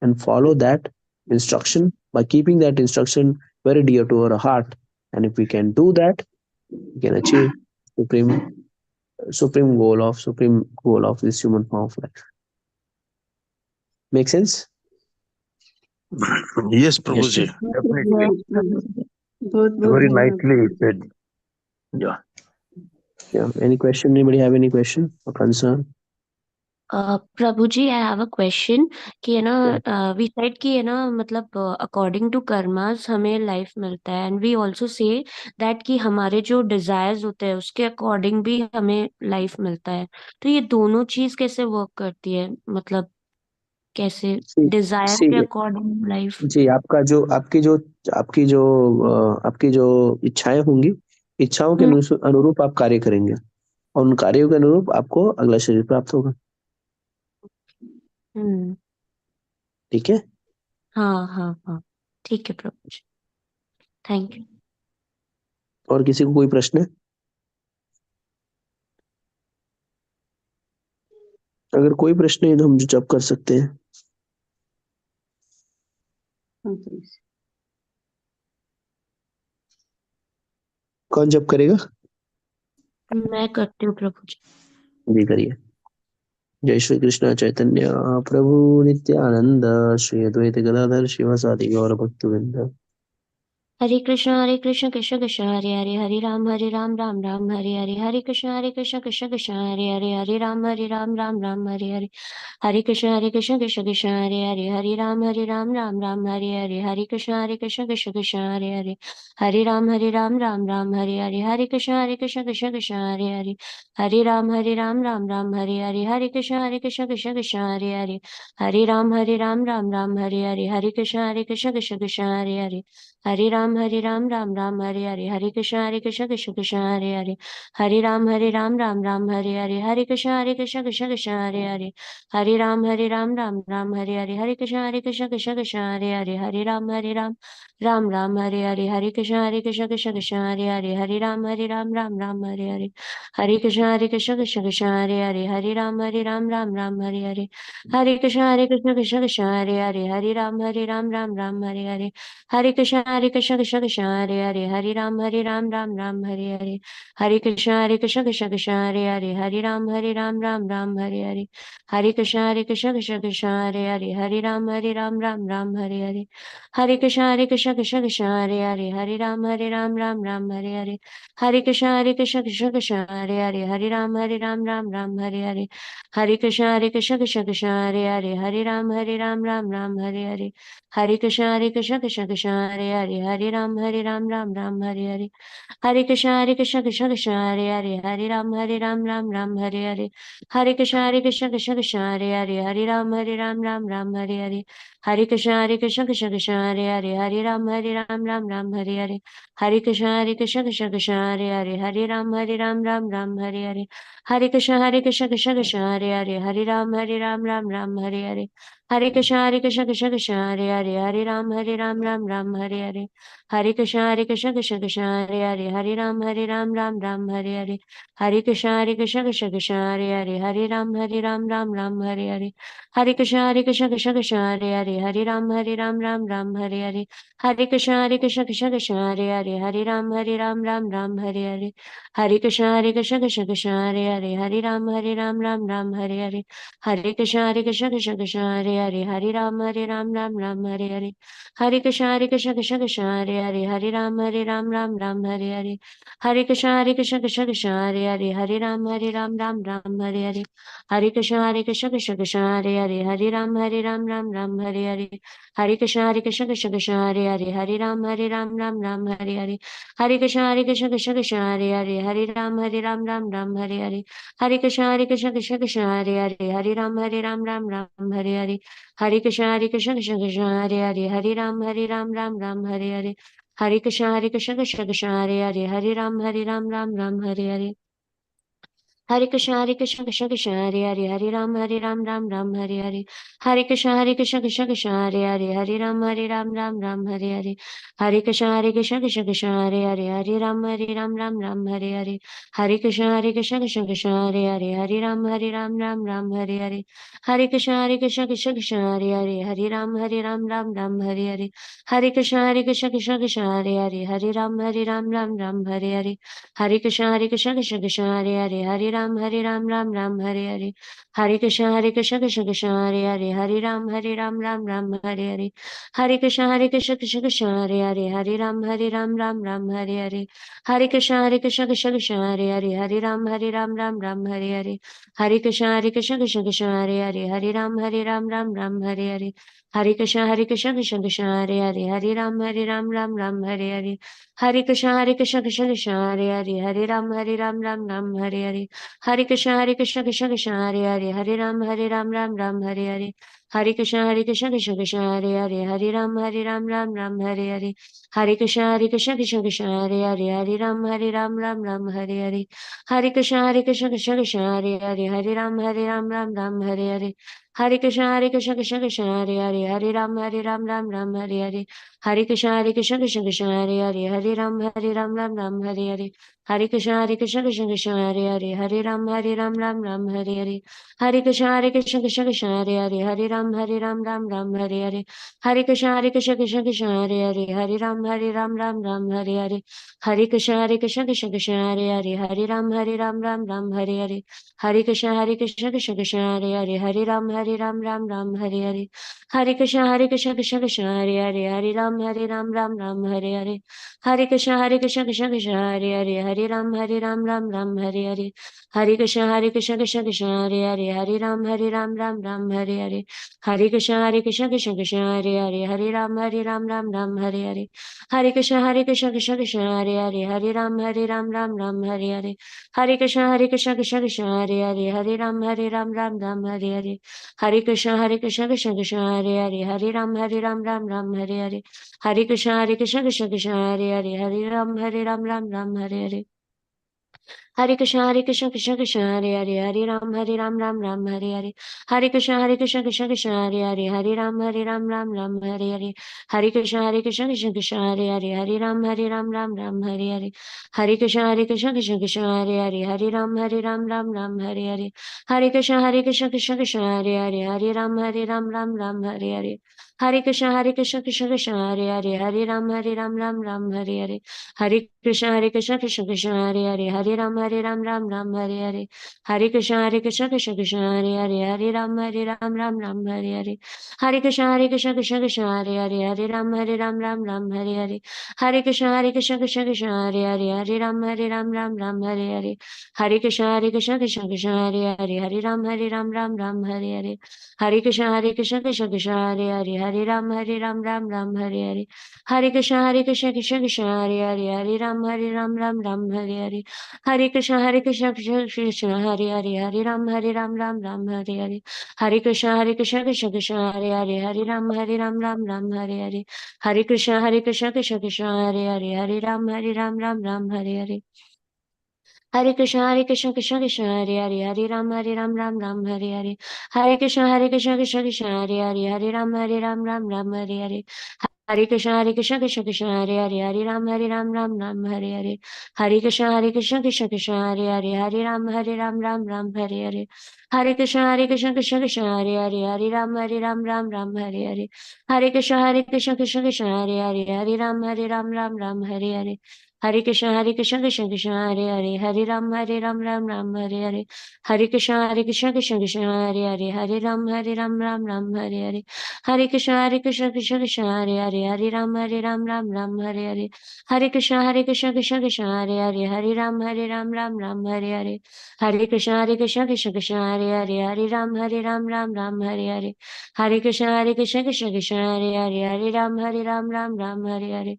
and follow that instruction by keeping that instruction very dear to our heart. And if we can do that, we can achieve supreme supreme goal of this human form of life. Make sense? Yes, Yes, Prabhuji, sir. definitely. Both Very have nicely said. Yeah. Yeah. Any question? Anybody have any question or concern? Prabhu ji I have a question कि है ना Yeah. We said कि है ना मतलब according to karmas हमें life मिलता है and we also say that कि हमारे जो डिजायर्स होते हैं उसके अकॉर्डिंग भी हमें लाइफ मिलता है तो ये दोनों चीज कैसे वर्क करती है मतलब कैसे See, डिजायर see, के अकॉर्डिंग लाइफ जी आपकी जो इच्छाएं होंगी, इच्छाओं के हम्म अनुरूप आप कार्य करेंगे और उन कार्यों के अनुरूप आपको अगला शरीर प्राप्त होगा। हम्म ठीक है? हाँ हाँ हाँ ठीक है प्रभु जी थैंक यू और किसी को कोई प्रश्न है? अगर कोई प्रश्न है तो हम जप कर सकते हैं। कौन जप करेगा? मैं करती हूँ प्रभु जी जी करिए। जय श्री कृष्ण चैतन्य प्रभु नित्यानंद श्री अद्वैत गदाधर शिवासादि गौर भक्तवृंद। हरे कृष्ण कृष्ण कृष्ण हरे हरे हरे राम राम हरे हरे हरे कृष्ण कृष्ण कृष्ण हरे हरे राम राम हरे हरे हरे कृष्ण कृष्ण कृष्ण हरे राम हरे कृष्ण कृष्ण हरे राम हरे कृष्ण कृष्ण हरे राम हरे कृष्ण हरे कृष्ण कृष्ण हरे राम हरे कृष्ण कृष्ण हरे कृष्ण कृष्ण हरे कृष्ण कृष्ण हरे कृष्ण कृष्ण हरे कृष्ण कृष्ण कृष्ण हरे राम हरे कृष्ण कृष्ण कृष्ण हरे राम हरे राम हरे Krishna Hare Krishna Krishna Krishna Hare Hare Hare Ram Ram Ram Hare Hare Hare Krishna Krishna Krishna Hare Hare Hare Ram Ram Hare Hare Hare Krishna Krishna Krishna Hare Hare Hare Ram Ram Hare Hare Hare Krishna Krishna Krishna Hare Hare Hare Ram Ram Hare Hare Hare Krishna Krishna Krishna Hare Hare Hare Ram Ram Hare Hare Hare Krishna Krishna Krishna Hare Hare Hare Ram Ram Hare Hare Hare Krishna Krishna Krishna Hare Hare Hare Ram Ram Hare Hare Hare Krishna Krishna Krishna Hare Hare Hare Ram Ram Hare Hare Hare Krishna Krishna Krishna Hare Hare Hare Ram Ram Hare Hare Hare Krishna Krishna Krishna Hare Hare Hare Ram Ram Hare Hare Hare Krishna Krishna Krishna Hare Hare Hare Ram Ram Hare Hare Hare Krishna Krishna Krishna Hare Hare Hare Ram Ram Hare Hare Hare Krishna Krishna Krishna Hare Hare Hare Ram Ram Hare Hare Hare Krishna Krishna Krishna Hare Hare Hare Ram Ram Hare Hare Hare Krishna Krishna Krishna Hare Hare Hare Ram Ram Hare Hare Hare Krishna Krishna Krishna Hare Hare Hare Ram Ram Hare Hare Hare Krishna Krishna Krishna Hare Hare Hare Ram Ram Hare Hare Hare Krishna Krishna Krishna Hare Hare Hare Ram Ram Hare Hare Hare Krishna Krishna Krishna Hare Hare Hare Ram Ram Hare Hare Hare Krishna Krishna Krishna Hare Hare Hare Ram Ram Hare Hare Hare Krishna Krishna Krishna Hare Hare Hare Ram Ram Hare Hare Hare Krishna Krishna Krishna Hare Hare Hare Ram Ram Hare Hare Hare Krishna Krishna Krishna Hare Hare Hare Ram Ram Hare Hare Hare Krishna Krishna Krishna Hare Hare Hare Ram Ram Hare Hare Hare Krishna Krishna Krishna Hare Hare Hare Ram Ram Hare Hare Hare Krishna Krishna Krishna Hare Hare Hare Ram Ram Hare Hare Hare Krishna Krishna Krishna Hare Hare Hare Ram Ram Hare Hare Hare Krishna Krishna Hare Hare Hare Ram Hare Hare Hare Krishna Krishna Krishna Hare Hare Hare Ram Ram Hare Hare Hare Krishna Krishna Krishna Hare Hare Hare Ram Ram Hare Hare Hare Krishna Krishna Krishna Hare Hare Hare Ram Ram Hare Hare Hare Krishna Krishna Krishna Hare Hare Hare Ram Ram Hare Hare Hare Krishna Krishna Krishna Hare Hare Hare Ram Ram Hare Hare Hare Krishna Krishna Krishna Hare Hare Hare Ram Hare Hare Hare Krishna Krishna Krishna Hare Hare Hare Ram Hare Hare Hare Krishna Krishna Krishna Hare Hare Hare Ram Hare Hare Hare Krishna Krishna Krishna Hare Hare Hare Ram Hare Hare Hare Krishna Krishna Krishna Hare Hare Hare Ram Hare Hare Hare Krishna Krishna Krishna Hare Hare Hare Ram Hare Hare Hare Krishna Krishna Krishna Hare Hare Hare Ram Hare Hare Hare Krishna Krishna Krishna Hare Hare Hare Ram Hare Hare Hare Krishna Krishna Krishna Hare Hare Hare Ram Hare Hare Hare Krishna Krishna Krishna Hare Hare Hare Ram Hare Hare Hare Krishna Krishna Krishna Hare Hare Hare Ram Hare Hare Hare Krishna Krishna Krishna Hare Hare Hare Ram Hare Hare Hare Krishna Krishna Krishna Hare Hare Hare Ram Hare Hare Hare Krishna Krishna Krishna Hare Hare Hare Ram Hare Hare Hare Krishna Krishna Krishna Hare Hare Hare Ram Hare Hare Hare Krishna Krishna Krishna Hare Hare Hare Ram Hare Hare Hare Krishna Krishna Krishna Hare Hare Hare Ram Hare Hare Hare Krishna Krishna Krishna Hare Hare Hare Ram Hare Hare Hare Krishna Krishna Krishna Hare Hare Hare Ram Hare Hare Hare Krishna Krishna Krishna Hare Hare Hare Ram Hare Hare Hare Krishna Krishna Krishna Hare Hare Hare Ram Hare Hare Hare Krishna Krishna Krishna Hare Hare Hare Ram Hare Hare Hare Krishna Krishna Krishna Hare Hare Hare Ram Hare Hare Hare Krishna Krishna Krishna Hare Hare Hare Ram Hare Hare Hare Krishna Krishna Krishna Hare Hare Hare Ram Hare Hare Hare Krishna Krishna Krishna Hare Hare Hare Ram Hare Hare Hare Krishna Krishna Krishna Hare Hare Hare Ram Ram Ram Hare Hare Hare Krishna Krishna Krishna Hare Hare Hare Ram Ram Ram Hare Hare Hare Krishna Krishna Krishna Hare Hare Hare Ram Ram Ram Hare Hare Hare Krishna Krishna Krishna Hare Hare Hare Ram Ram Hare Hare Hare Krishna Krishna Krishna Hare Hare Hare Ram Ram Hare Hare Hare Krishna Krishna Krishna Hare Hare Hare Ram Ram Hare Hare Hare Krishna Krishna Krishna Hare Hare Hare Ram Ram Hare Hare Hare Krishna Krishna Krishna Hare Hare Hare Ram Ram Hare Hare Hare Krishna Krishna Krishna Hare Hare Hare Ram Ram Hare Hare Hare Krishna Krishna Krishna Hare Hare Hare Ram Ram Hare Hare Hare Krishna Krishna Krishna Hare Hare Hare Ram Ram Hare Hare Hare Krishna Krishna Krishna Hare Hare Hare Ram Ram Hare Hare Hare Krishna Krishna Krishna Hare Hare Hare Ram Ram Hare Hare Hare Krishna Krishna Krishna Hare Hare Hare Ram Ram Hare Hare Hare Krishna Krishna Krishna Hare Hare Hare Ram Ram Hare Hare Hare Krishna Krishna Krishna Hare Hare Hare Ram Ram Hare Hare Hare Krishna Krishna Krishna Hare Hare Hare Ram Ram Hare Hare Hare Krishna Krishna Krishna Hare Hare Hare Ram Ram Hare Hare Hare Krishna Krishna Krishna Hare Hare Hare Ram Ram Hare Hare Hare Krishna Krishna Krishna Hare Hare Hare Ram Ram Hare Hare Hare Krishna Krishna Krishna Hare Hare Hare Ram Ram Hare Hare Hare Krishna Krishna Krishna Hare Hare Hare Ram Ram Hare Hare Hare Krishna Krishna Krishna Hare Hare Hare Ram Ram Hare Hare Hare Krishna Krishna Krishna Hare Hare Hare Ram Ram Hare Hare Hare Krishna Krishna Krishna Hare Hare Hare Ram Ram Hare Hare Hare Krishna Krishna Krishna Hare Hare Hare Ram Ram Hare Hare Hare Krishna Krishna Krishna Hare Hare Hare Ram Ram Hare Hare Hare Krishna Krishna Krishna Hare Hare Hare Ram Ram Hare Hare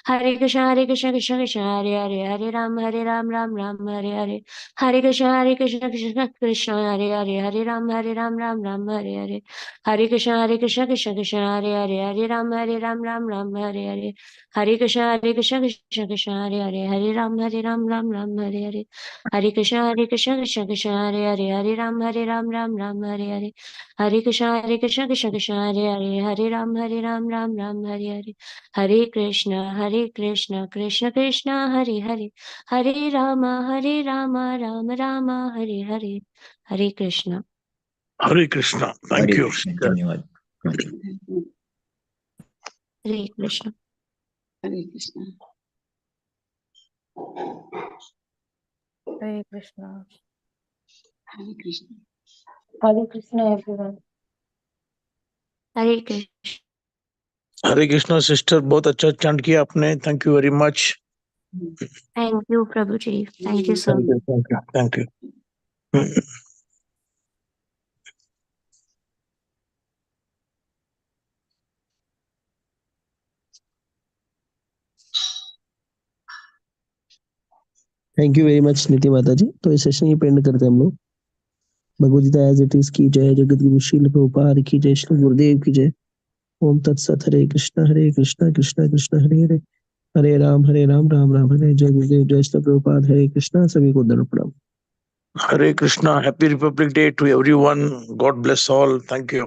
Hare Krishna Krishna Krishna Hare Hare Hare Ram Ram Hare Hare Hare Krishna Krishna Krishna Hare Hare Hare Ram Ram Hare Hare Hare Krishna Krishna Krishna Hare Hare Hare Ram Ram Hare Hare Hare Krishna Krishna Krishna Hare Hare Hare Ram Ram Hare Hare Hare Krishna Krishna Krishna Hare Hare Hare Ram Ram Hare Hare Hare Krishna Krishna Krishna Hare Hare Hare Ram Ram Hare Hare Hare Krishna Krishna Krishna Hare Hare Hare Rama Rama Rama Hare Hare Hare Krishna. Hare Krishna. Thank Hare you. Krishna. धन्यवाद. Hare Krishna. Hare Krishna. Hare Krishna. Hare Krishna. Hare Krishna, everyone. Hare Krishna. हरे Krishna sister, बहुत अच्छा chant किया आपने. Thank you very much. Thank you, Prabhuji. Thank you, sir. Thank you. Thank you very much नीति माता जी. तो इस session ये पेंड करते हैं हम लोग. Bhagavad Gita as it is की जय. जगत गुरु श्रील प्रभुपाद की जय. श्री गुरुदेव की जय. ओम तत्सत. हरे कृष्णा कृष्णा कृष्णा हरे हरे. हरे राम राम राम हरे. जय गुरुदेव. जय श्री प्रभुपाद. हरे कृष्णा. सभी को दंड प्रणाम. Hare Krishna. Happy Republic Day to everyone. God bless all. Thank you.